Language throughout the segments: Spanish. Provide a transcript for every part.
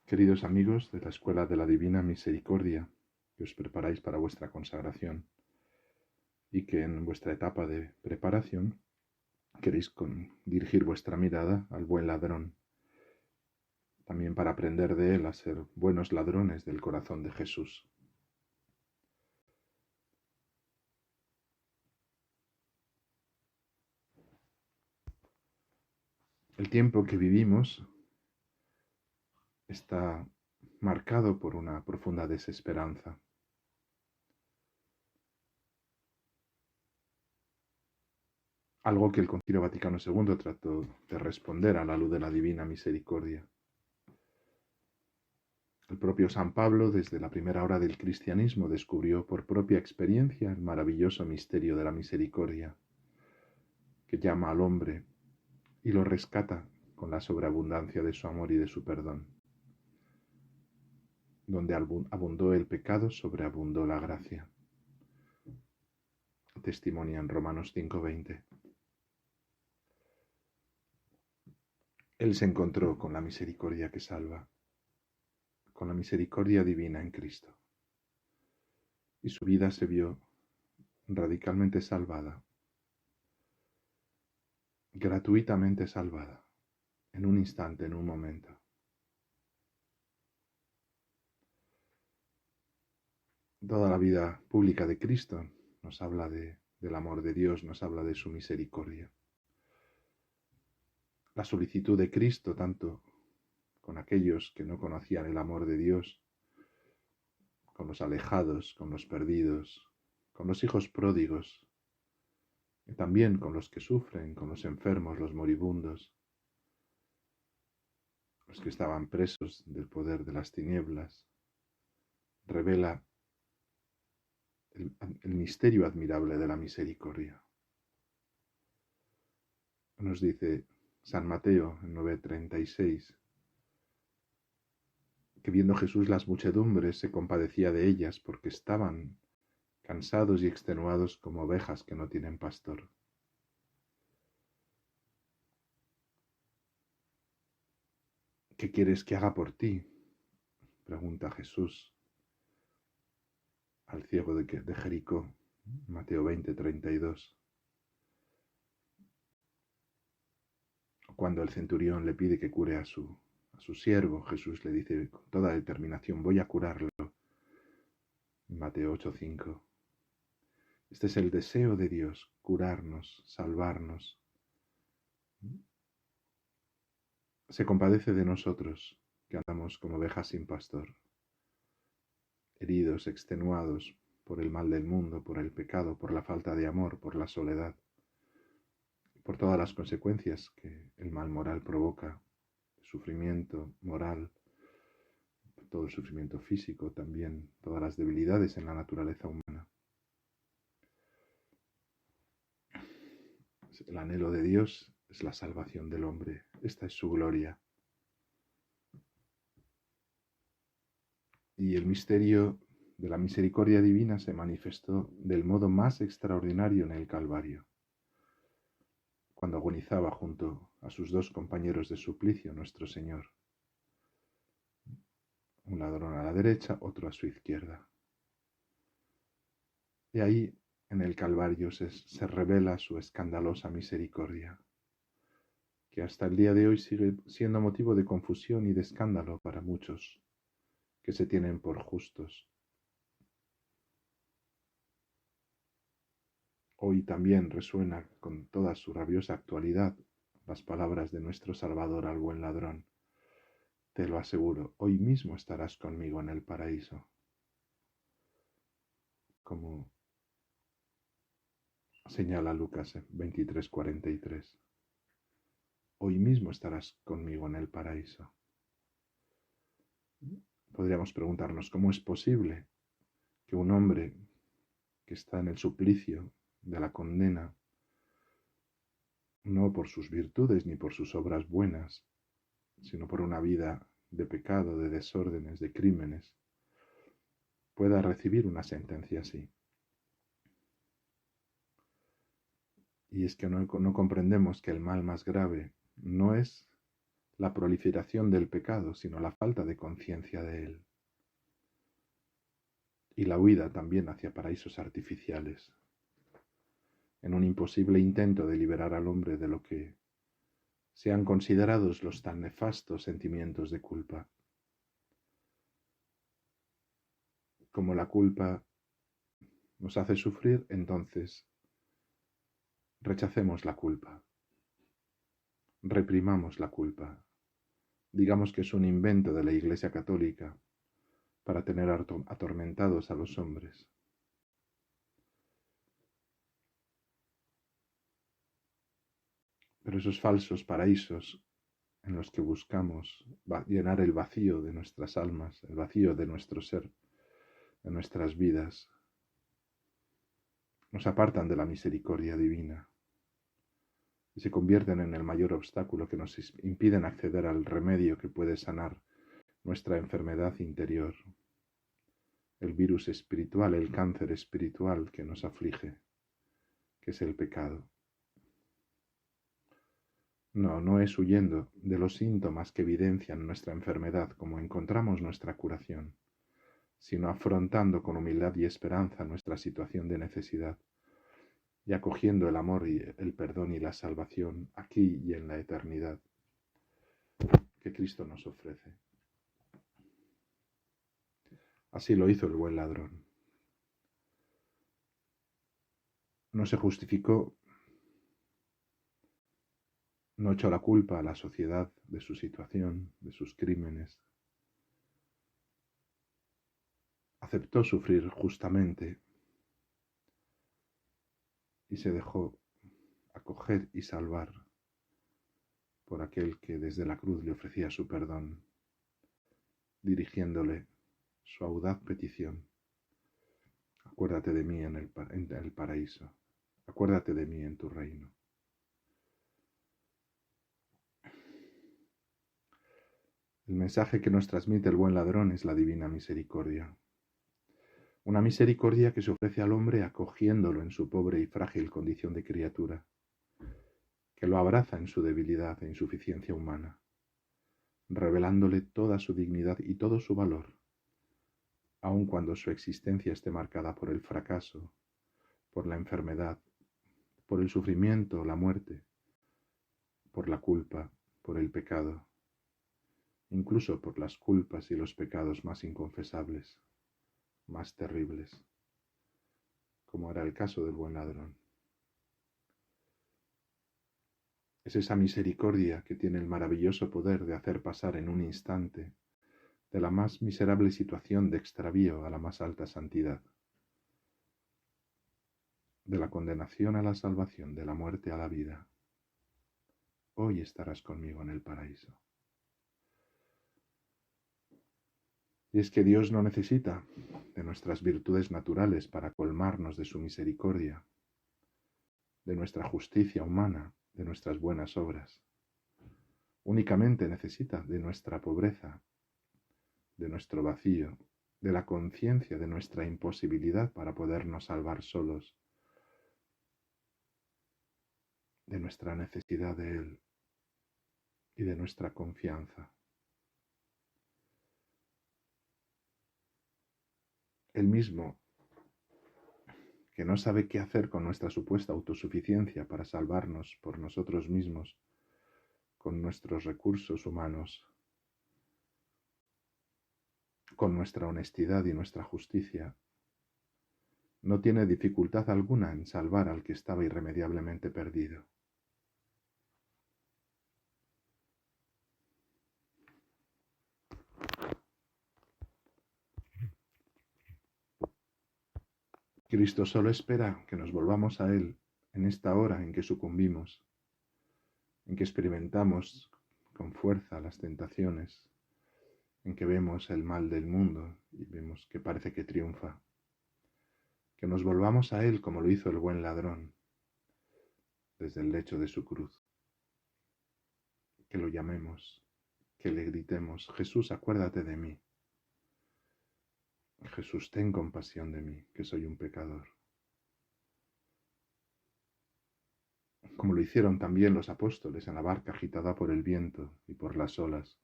Queridos amigos de la Escuela de la Divina Misericordia, que os preparáis para vuestra consagración y que en vuestra etapa de preparación queréis dirigir vuestra mirada al buen ladrón, también para aprender de él a ser buenos ladrones del corazón de Jesús. El tiempo que vivimos está marcado por una profunda desesperanza. Algo que el Concilio Vaticano II trató de responder a la luz de la Divina Misericordia. El propio San Pablo, desde la primera hora del cristianismo, descubrió por propia experiencia el maravilloso misterio de la misericordia, que llama al hombre y lo rescata con la sobreabundancia de su amor y de su perdón. Donde abundó el pecado, sobreabundó la gracia. Testimonia en Romanos 5:20. Él se encontró con la misericordia que salva, con la misericordia divina en Cristo. Y su vida se vio radicalmente salvada, gratuitamente salvada, en un instante, en un momento. Toda la vida pública de Cristo nos habla del amor de Dios, nos habla de su misericordia. La solicitud de Cristo, tanto con aquellos que no conocían el amor de Dios, con los alejados, con los perdidos, con los hijos pródigos, y también con los que sufren, con los enfermos, los moribundos, los que estaban presos del poder de las tinieblas, revela el misterio admirable de la misericordia. Nos dice San Mateo en 9:36, que viendo Jesús las muchedumbres se compadecía de ellas porque estaban cansados y extenuados como ovejas que no tienen pastor. ¿Qué quieres que haga por ti?, pregunta Jesús al ciego de Jericó, Mateo 20:32. Cuando el centurión le pide que cure a su siervo, Jesús le dice con toda determinación: voy a curarlo. Mateo 8:5. Este es el deseo de Dios, curarnos, salvarnos. Se compadece de nosotros, que andamos como ovejas sin pastor, heridos, extenuados por el mal del mundo, por el pecado, por la falta de amor, por la soledad, por todas las consecuencias que el mal moral provoca, sufrimiento moral, todo el sufrimiento físico también, todas las debilidades en la naturaleza humana. El anhelo de Dios es la salvación del hombre. Esta es su gloria. Y el misterio de la misericordia divina se manifestó del modo más extraordinario en el Calvario, cuando agonizaba junto a sus dos compañeros de suplicio, nuestro Señor. Un ladrón a la derecha, otro a su izquierda. Y ahí, en el Calvario, se revela su escandalosa misericordia, que hasta el día de hoy sigue siendo motivo de confusión y de escándalo para muchos que se tienen por justos. Hoy también resuena con toda su rabiosa actualidad las palabras de nuestro Salvador al buen ladrón: te lo aseguro, hoy mismo estarás conmigo en el paraíso. Como señala Lucas 23:43. Hoy mismo estarás conmigo en el paraíso. Podríamos preguntarnos, ¿cómo es posible que un hombre que está en el suplicio de la condena, no por sus virtudes ni por sus obras buenas, sino por una vida de pecado, de desórdenes, de crímenes, pueda recibir una sentencia así? Y es que no comprendemos que el mal más grave no es la proliferación del pecado, sino la falta de conciencia de él. Y la huida también hacia paraísos artificiales, en un imposible intento de liberar al hombre de lo que sean considerados los tan nefastos sentimientos de culpa. Como la culpa nos hace sufrir, entonces rechacemos la culpa, reprimamos la culpa, digamos que es un invento de la Iglesia Católica para tener atormentados a los hombres. Pero esos falsos paraísos en los que buscamos llenar el vacío de nuestras almas, el vacío de nuestro ser, de nuestras vidas, nos apartan de la misericordia divina y se convierten en el mayor obstáculo que nos impiden acceder al remedio que puede sanar nuestra enfermedad interior, el virus espiritual, el cáncer espiritual que nos aflige, que es el pecado. No es huyendo de los síntomas que evidencian nuestra enfermedad como encontramos nuestra curación, sino afrontando con humildad y esperanza nuestra situación de necesidad y acogiendo el amor y el perdón y la salvación aquí y en la eternidad que Cristo nos ofrece. Así lo hizo el buen ladrón. No se justificó, no echó la culpa a la sociedad de su situación, de sus crímenes. Aceptó sufrir justamente y se dejó acoger y salvar por aquel que desde la cruz le ofrecía su perdón, dirigiéndole su audaz petición: acuérdate de mí en el paraíso, acuérdate de mí en tu reino. El mensaje que nos transmite el buen ladrón es la divina misericordia. Una misericordia que se ofrece al hombre acogiéndolo en su pobre y frágil condición de criatura, que lo abraza en su debilidad e insuficiencia humana, revelándole toda su dignidad y todo su valor, aun cuando su existencia esté marcada por el fracaso, por la enfermedad, por el sufrimiento, la muerte, por la culpa, por el pecado, incluso por las culpas y los pecados más inconfesables, más terribles, como era el caso del buen ladrón. Es esa misericordia que tiene el maravilloso poder de hacer pasar en un instante de la más miserable situación de extravío a la más alta santidad, de la condenación a la salvación, de la muerte a la vida. Hoy estarás conmigo en el paraíso. Y es que Dios no necesita de nuestras virtudes naturales para colmarnos de su misericordia, de nuestra justicia humana, de nuestras buenas obras. Únicamente necesita de nuestra pobreza, de nuestro vacío, de la conciencia de nuestra imposibilidad para podernos salvar solos, de nuestra necesidad de Él y de nuestra confianza. Él mismo, que no sabe qué hacer con nuestra supuesta autosuficiencia para salvarnos por nosotros mismos, con nuestros recursos humanos, con nuestra honestidad y nuestra justicia, no tiene dificultad alguna en salvar al que estaba irremediablemente perdido. Cristo solo espera que nos volvamos a Él en esta hora en que sucumbimos, en que experimentamos con fuerza las tentaciones, en que vemos el mal del mundo y vemos que parece que triunfa. Que nos volvamos a Él como lo hizo el buen ladrón, desde el lecho de su cruz. Que lo llamemos, que le gritemos: Jesús, acuérdate de mí. Jesús, ten compasión de mí, que soy un pecador. como lo hicieron también los apóstoles en la barca agitada por el viento y por las olas,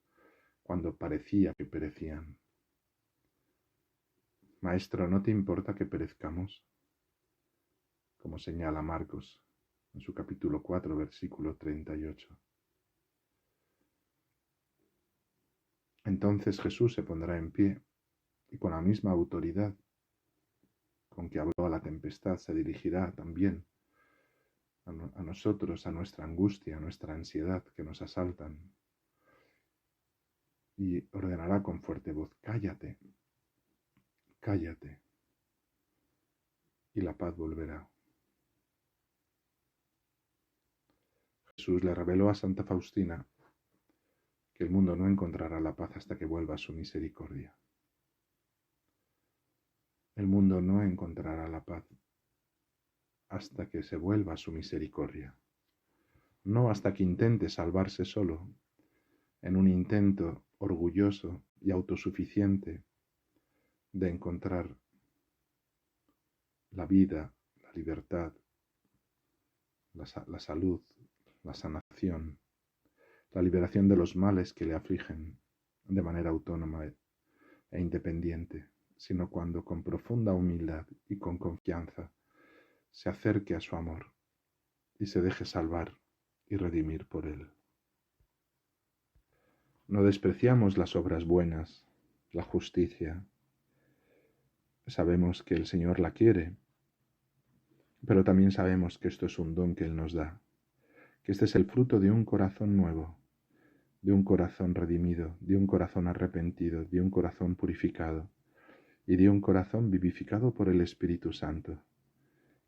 cuando parecía que perecían. Maestro, ¿no te importa que perezcamos? Como señala Marcos en su capítulo 4, versículo 38. Entonces Jesús se pondrá en pie y con la misma autoridad con que habló a la tempestad se dirigirá también a nosotros, a nuestra angustia, a nuestra ansiedad que nos asaltan, y ordenará con fuerte voz: cállate, cállate, y la paz volverá. Jesús le reveló a Santa Faustina que el mundo no encontrará la paz hasta que vuelva a su misericordia. El mundo no encontrará la paz hasta que se vuelva a su misericordia. No hasta que intente salvarse solo, en un intento orgulloso y autosuficiente de encontrar la vida, la libertad, la salud, la sanación, la liberación de los males que le afligen de manera autónoma e independiente, sino cuando con profunda humildad y con confianza se acerque a su amor y se deje salvar y redimir por él. No despreciamos las obras buenas, la justicia. Sabemos que el Señor la quiere, pero también sabemos que esto es un don que Él nos da, que este es el fruto de un corazón nuevo, de un corazón redimido, de un corazón arrepentido, de un corazón purificado y de un corazón vivificado por el Espíritu Santo,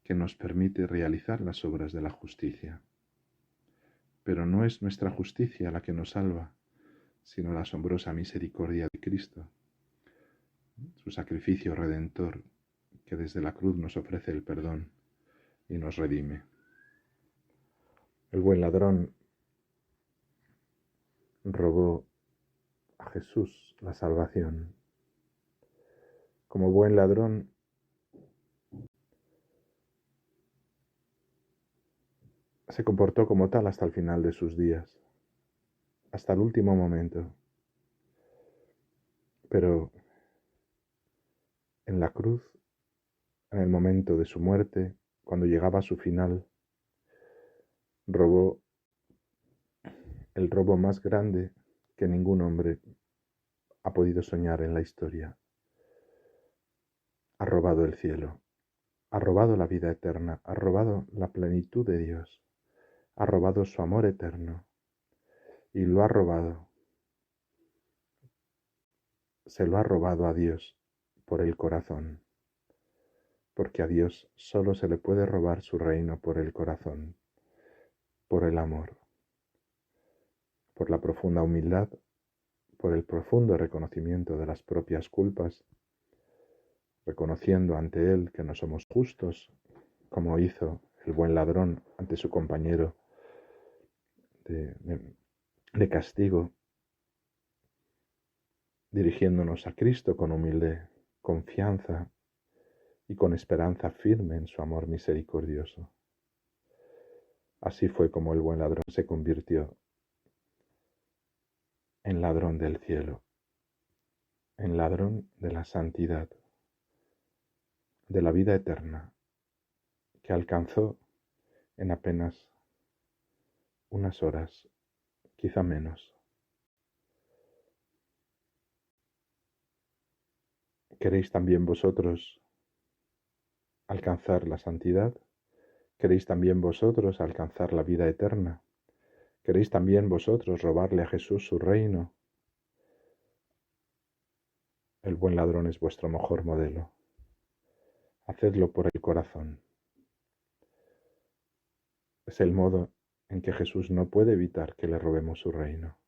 que nos permite realizar las obras de la justicia. Pero no es nuestra justicia la que nos salva, sino la asombrosa misericordia de Cristo, su sacrificio redentor, que desde la cruz nos ofrece el perdón y nos redime. El buen ladrón robó a Jesús la salvación. Como buen ladrón, se comportó como tal hasta el final de sus días, hasta el último momento. Pero en la cruz, en el momento de su muerte, cuando llegaba a su final, robó el robo más grande que ningún hombre ha podido soñar en la historia. Ha robado el cielo, ha robado la vida eterna, ha robado la plenitud de Dios, ha robado su amor eterno y lo ha robado, se lo ha robado a Dios por el corazón, porque a Dios solo se le puede robar su reino por el corazón, por el amor, por la profunda humildad, por el profundo reconocimiento de las propias culpas, reconociendo ante Él que no somos justos, como hizo el buen ladrón ante su compañero de castigo, dirigiéndonos a Cristo con humilde confianza y con esperanza firme en su amor misericordioso. Así fue como el buen ladrón se convirtió en ladrón del cielo, en ladrón de la santidad, de la vida eterna, que alcanzó en apenas unas horas, quizá menos. ¿Queréis también vosotros alcanzar la santidad? ¿Queréis también vosotros alcanzar la vida eterna? ¿Queréis también vosotros robarle a Jesús su reino? El buen ladrón es vuestro mejor modelo. Hacedlo por el corazón. Es el modo en que Jesús no puede evitar que le robemos su reino,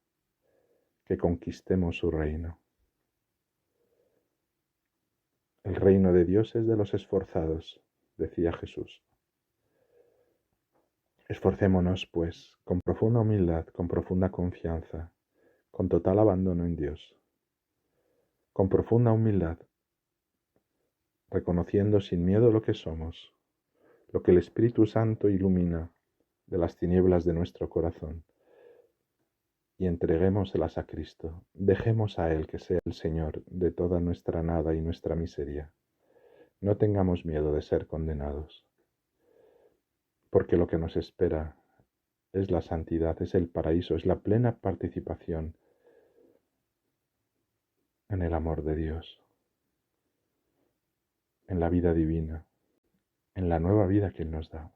que conquistemos su reino. El reino de Dios es de los esforzados, decía Jesús. Esforcémonos, pues, con profunda humildad, con profunda confianza, con total abandono en Dios, con profunda humildad, reconociendo sin miedo lo que somos, lo que el Espíritu Santo ilumina de las tinieblas de nuestro corazón y entreguémoselas a Cristo. Dejemos a Él que sea el Señor de toda nuestra nada y nuestra miseria. No tengamos miedo de ser condenados, porque lo que nos espera es la santidad, es el paraíso, es la plena participación en el amor de Dios, en la vida divina, en la nueva vida que Él nos da.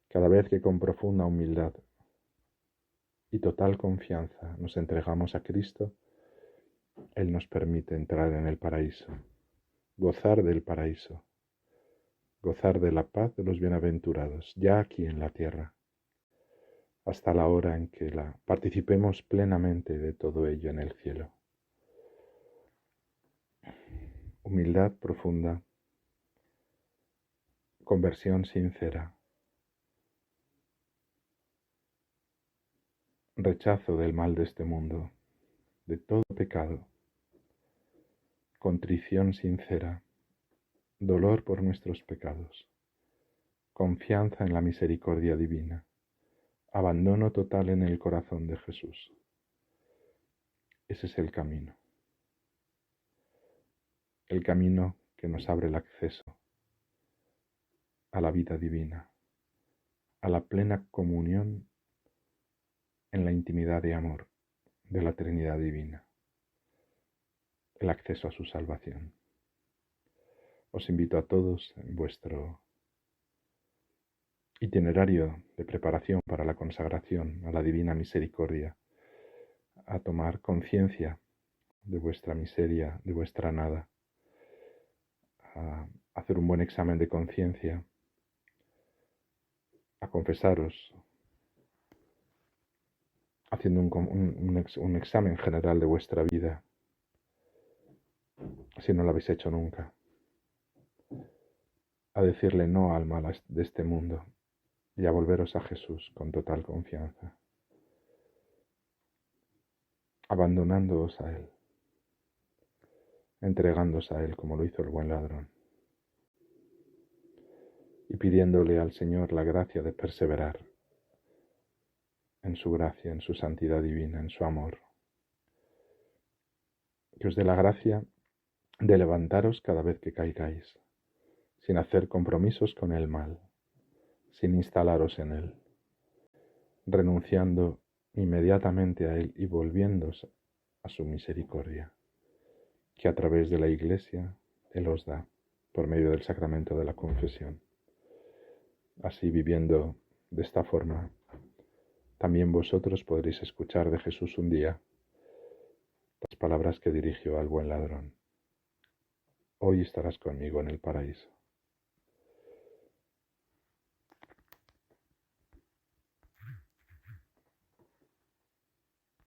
Cada vez que con profunda humildad y total confianza nos entregamos a Cristo, Él nos permite entrar en el paraíso, gozar del paraíso, gozar de la paz de los bienaventurados, ya aquí en la tierra, hasta la hora en que participemos plenamente de todo ello en el cielo. Humildad profunda, conversión sincera, rechazo del mal de este mundo, de todo pecado, contrición sincera, dolor por nuestros pecados, confianza en la misericordia divina, abandono total en el corazón de Jesús. Ese es el camino que nos abre el acceso a la vida divina, a la plena comunión en la intimidad de amor de la Trinidad Divina, el acceso a su salvación. Os invito a todos en vuestro itinerario de preparación para la consagración a la Divina Misericordia, a tomar conciencia de vuestra miseria, de vuestra nada, a hacer un buen examen de conciencia, a confesaros, haciendo un examen general de vuestra vida, si no lo habéis hecho nunca, a decirle no al mal de este mundo y a volveros a Jesús con total confianza, abandonándoos a Él, entregándoos a Él como lo hizo el buen ladrón, y pidiéndole al Señor la gracia de perseverar en su gracia, en su santidad divina, en su amor. Que os dé la gracia de levantaros cada vez que caigáis, sin hacer compromisos con el mal, sin instalaros en él, renunciando inmediatamente a él y volviéndose a su misericordia, que a través de la Iglesia Él os da por medio del sacramento de la confesión. Así, viviendo de esta forma, también vosotros podréis escuchar de Jesús un día las palabras que dirigió al buen ladrón. Hoy estarás conmigo en el paraíso.